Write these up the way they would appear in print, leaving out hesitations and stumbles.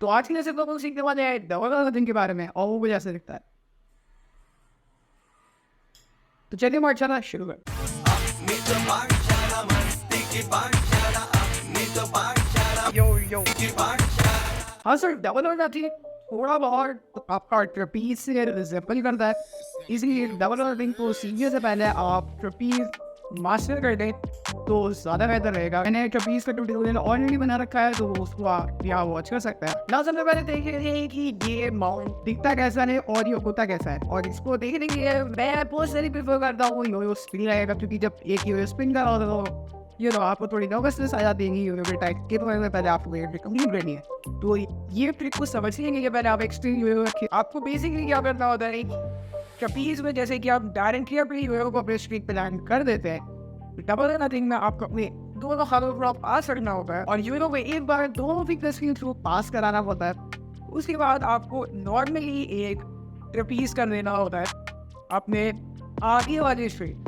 तो आज के लिए सिर्फ लोग सीखने वाले हैं डबल दिन के बारे में और वो मुझे ऐसा दिखता है। तो चलिए पाठशाला शुरू कर। यो हाँ सर, डबल और नथिंग थोड़ा बहुत आपका ट्रपीज से रिजेंबल करता है, इसलिए डबल और नथिंग को सीखने से पहले आप ट्रपीज मास्टर कर दें तो ज़्यादा बेहतर रहेगा। मैंने ट्रपीज का ट्यूटोरियल ऑलरेडी बना रखा है, तो उसको आप यहाँ वॉच कर सकते हैं। ना सबसे पहले देख रहे कि ये माउंट दिखता कैसा है और ये होता कैसा है, और इसको देखने के लिए मैं पर्सनली प्रेफर करता हूँ योयो स्पिन रहेगा, क्योंकि जब एक योयो स्पिन कर रहा हो तो आपको थोड़ी नर्वसनेस आ जाती है योयो के टाइप के, तो पहले आपको कंप्लीट करनी है। तो ये ट्रिक को समझने के लिए पहले आप एक्सट्रीम योयो रखिए। आपको बेसिकली क्या करना होता है, ट्रपीज में जैसे कि आप डायरेक्टली अपने योयो को अपने स्ट्रीक पे लैंड कर देते हैं, डबल और नथिंग में आपको अपने दोनों हाथों पर पास रखना होता है और योयो में एक बार दोनों फिंगर्स के थ्रू पास कराना होता है। उसके बाद आपको नॉर्मली एक ट्रपीज कर देना होता है अपने आगे वाले स्ट्रिंग,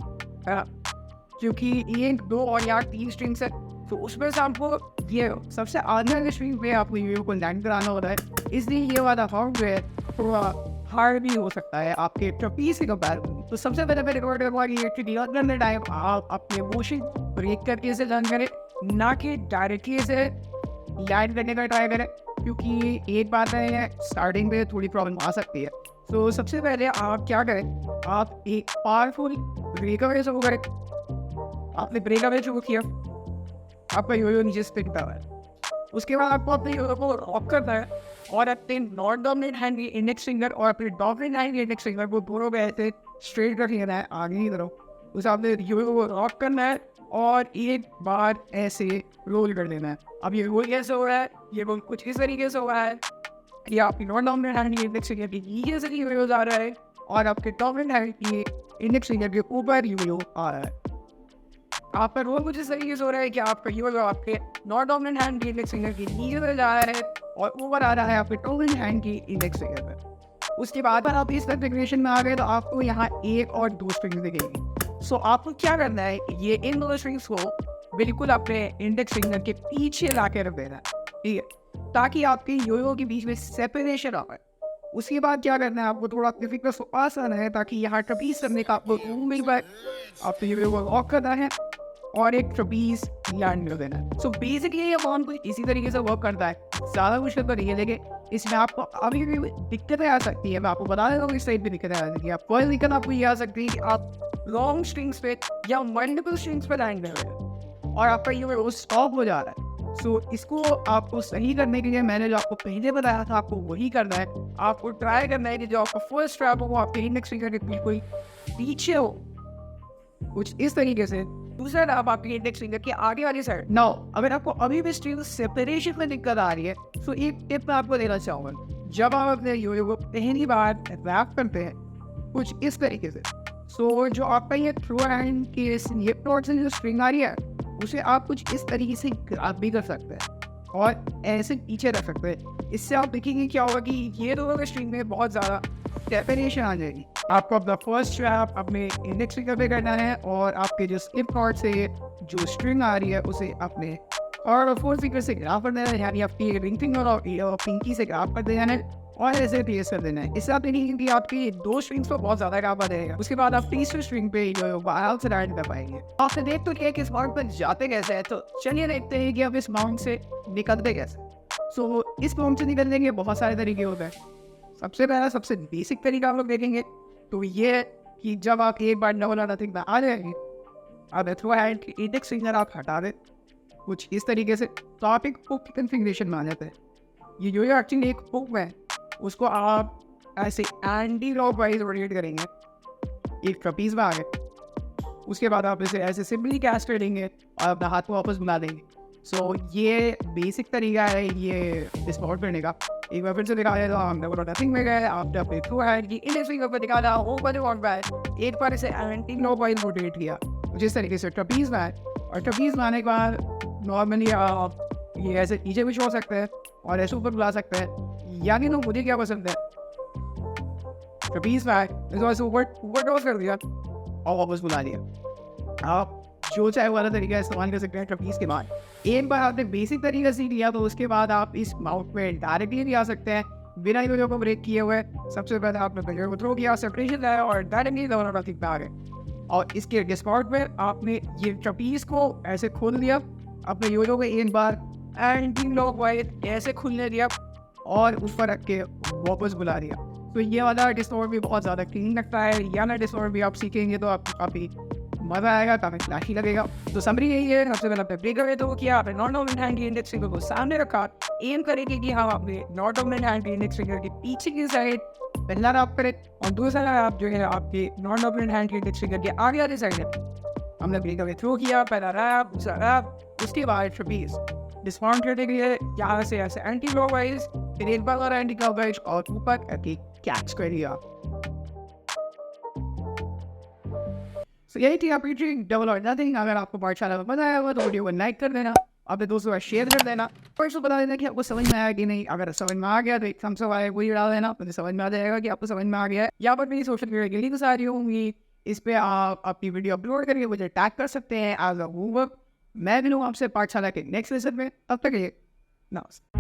क्योंकि 1, 2 और यहाँ 3 स्ट्रिंग्स है, तो उसमें से आपको ये सबसे आगे वाले स्ट्रिंग पे आपको योयो को लैंड कराना होता है। इसलिए ये वाला फॉर्म जो है थोड़ा हार्ड भी हो सकता है आपके ट्रपीज के कंपैरिजन। तो सबसे पहले मैं रिकॉर्ड करूँगा कि ये ट्रिक लर्न करने टाइम आप अपने मोशन ब्रेक करके इसे लर्न करें, ना कि डायरेक्टली इसे लैंड करने का ट्राई करें, क्योंकि एक बात है स्टार्टिंग में थोड़ी प्रॉब्लम आ सकती है। तो सबसे पहले आप क्या करें, आप एक पावरफुल ब्रेक अवे शुरू करें। आपने ब्रेक अवे शुरू किया, आपका योयो नीचे स्पिन कर रहा है, उसके बाद आपको अपने योयो को रॉक करना है और अपने नॉन डोमिनेंट हैंड के इंडेक्स फिंगर और अपने डोमिनेंट हैंड के इंडेक्स फिंगर को दोनों में ऐसे स्ट्रेट कर लेना है आगे की तरफ। उस आपने योयो को रॉक करना है और एक बार ऐसे रोल कर देना है। अब ये रोल कैसे हो रहा है, ये रोल कुछ इस तरीके से हो रहा है कि आपकी नॉन डोमिनेंट हैंड के इंडेक्स फिंगर के नीचे से योयो जा रहा है और आपके डोमिनेंट हैंड के इंडेक्स फिंगर के ऊपर योयो आ रहा है। आपका रोल कुछ इस तरीके से हो रहा है कि आपका योयो आपके नॉन डोमिनेंट हैंड के इंडेक्स फिंगर की नीचे से जा रहा है और ऊपर आ रहा है आपके डोमिनेंट हैंड की इंडेक्स फिंगर पर। उसके बाद आप इस कॉन्फ़िगरेशन में आ गए तो आपको यहाँ 1 और 2 स्ट्रिंग्स दिखेंगी। सो आपको क्या करना है, ये इन दोनों स्ट्रिंग्स को बिल्कुल अपने इंडेक्स फिंगर के पीछे ला के रख देना है, ठीक है, ताकि आपके योयो के बीच में सेपरेशन आ पाए। उसके बाद क्या करना है, आपको थोड़ा अपने फिंगर्स को पास आना है ताकि यहाँ ट्रपीज करने का आपको रूम मिल पाए। आपको योयो को लॉक करना है और एक ट्रपीज लैंड कर देना है। सो बेसिकली ये फॉर्म कुछ इसी तरीके से वर्क करता है, ज़्यादा मुश्किल तो नहीं है, लेकिन इसमें आपको अभी भी दिक्कतें आ सकती है। मैं आपको बता देता हूँ इस टाइप की दिक्कतें आ सकती है। पहली दिक्कत आपको ये आ सकती है कि आप लॉन्ग स्ट्रिंग्स पे या मल्टीपल स्ट्रिंग्स पे लैंड कर रहे हैं और आपका ये स्टॉप हो जा रहा है। सो इसको आपको सही करने के लिए मैंने जो आपको पहले बताया था आपको वही करना है। आपको ट्राई करना है कि जो आपका फर्स्ट स्ट्रैप हो वो आपके इंडेक्स फिंगर के बिल्कुल पीछे हो, कुछ इस तरीके से। दूसरा नाम आपके इंडेक्स फिंगर के आगे वाली साइड। नाउ अगर आपको अभी भी स्ट्रिंग सेपरेशन में दिक्कत आ रही है तो एक टिप मैं आपको देना चाहूँगा। जब आप अपने योयो को पहली बार रैप करते हैं कुछ इस तरीके से, सो जो आपका ये थ्रू हैंड के स्लिप नोट से जो स्ट्रिंग आ रही है उसे आप कुछ इस तरीके से ग्रैब भी कर सकते हैं और ऐसे पीछे रख सकते हैं। इससे आप देखेंगे क्या होगा कि ये दोनों स्ट्रिंग में बहुत ज़्यादा सेपरेशन आ जाएगी। आपको अपना फर्स्ट स्ट्रैप अपने इंडेक्स फिंगर पे करना है और आपके जो स्लिप नॉट से जो स्ट्रिंग आ रही है उसे अपने और फोर्थ फिंगर से ग्राफ कर देना है, यानी आपकी रिंग फिंगर और पिंकी से ग्राफ कर देना है और ऐसे प्लेस कर देना है। इससे आप देखेंगे कि आपकी 2 स्ट्रिंग्स पर बहुत ज़्यादा ग्राफ आ जाएगा। उसके बाद आप तीसरी स्ट्रिंग पे आराम से लैंड कर पाएंगे। आपने देख तो लिया कि इस माउंट पर जाते कैसे है, तो चलिए देखते हैं कि आप इस माउंट से निकलते कैसे। सो इस माउंट से निकलने के बहुत सारे तरीके होते हैं। सबसे पहला सबसे बेसिक तरीका आप लोग देखेंगे तो ये है कि जब आप एक बार डबल और नथिंग में आ जाएंगे, अब थ्रू हैंड की इंडेक्स फिंगर आप हटा दें कुछ इस तरीके से, तो आप एक हुक की कन्फिग्रेशन में आ जाते हैं। ये जो एक्चुअली एक हुक है उसको आप ऐसे एंटी क्लॉकवाइज रोटेट करेंगे, एक ट्रपीज में आ गए। उसके बाद आप इसे ऐसे सिंपली कैच कर देंगे और अपना हाथ को वापस बुला देंगे। सो ये बेसिक तरीका है ये डिस्पॉट करने का। एक बार फिर से दिखा देता हूँ, हमने नथिंग में गए, आपने अपने थ्रू हैंड की इंडेक्स फिंगर पर दिखाया वो वाले वॉन्ट बाय एक बार इसे एंटी क्लॉकवाइज रोटेट किया जिस तरीके से ट्रपीज में आए, और ट्रपीज में आने के बाद नॉर्मली आप ये ऐसे नीचे भी छोड़ सकते हैं और ऐसे ऊपर बुला सकते हैं। यानी तो मुझे क्या पसंद है, ट्रपीज में आए ऊपर ऊपर टॉस कर दिया और वापस बुला लिया। आप जो चाहे वाला तरीका इस्तेमाल कर सकते हैं ट्रपीज के बाद। एक बार आपने बेसिक तरीका सीख लिया तो उसके बाद आप इस माउंट में डायरेक्टली भी आ सकते हैं बिना योयो को ब्रेक किए हुए। सबसे पहले आपने प्लेयर को थ्रो किया, सेपरेशन लाया और डायरेक्टली दोनों का किक पे आ गए। और इसके डिस्पॉट में आपने ये ट्रपीज को ऐसे खोल दिया अपने योयो को एक बार एंटी क्लॉकवाइज ऐसे खुलने दिया और ऊपर रख के वापस बुला दिया। तो ये वाला डिस्टोर भी बहुत ज़्यादा क्लीन लगता है। या ना डिस्टोर भी आप सीखेंगे तो आपको काफ़ी मज़ा आएगा, काफ़ी फ्लैशी लगेगा। तो समरी यही है, सबसे पहले आपने ब्रेकर तो किया, आपने नॉट डोमिनेंट हैंड की इंडेक्स फिंगर को सामने रखा, एम करेंगे कि हाँ आपने नॉट डोमिनेंट हैंड की इंडेक्स फिंगर के पीछे की साइड पहला रैप करें और दूसरा आप जो है आपके नॉट डोमिनेंट हैंड की इंडेक्स फिंगर के आगे वाली साइड है। हमने ब्रेकर थ्रो किया, पहला रैप, दूसरा रैप, उसके बाद ट्रपीज डिस्माउंट करने के लिए यहाँ से ऐसे एंटी क्लॉकवाइज, फिर एक बार एंटी क्लॉकवाइज और ऊपर करके कैच कर दिया। So, यही थी आपकी ट्रिक, डबल और नथिंग। अगर आपको पाठशाला में मजा आया हुआ तो वीडियो को लाइक कर देना, अपने दोस्तों को शेयर कर देना और इसको बता देना कि आपको समझ में आया कि नहीं। अगर समझ में आ गया तो एक थम्स अप आया वही डाल देना, मुझे समझ में आ जाएगा कि आपको समझ में आ गया है। यहाँ पर मेरी सोशल मीडिया की लिंक्स आ रही होंगी, इस पर आप अपनी वीडियो अपलोड करके मुझे टैग कर सकते हैं एज अ होमवर्क। मैं मिलूँ आपसे पाठशाला के नेक्स्ट लेसन में, तब तक ये नमस्कार।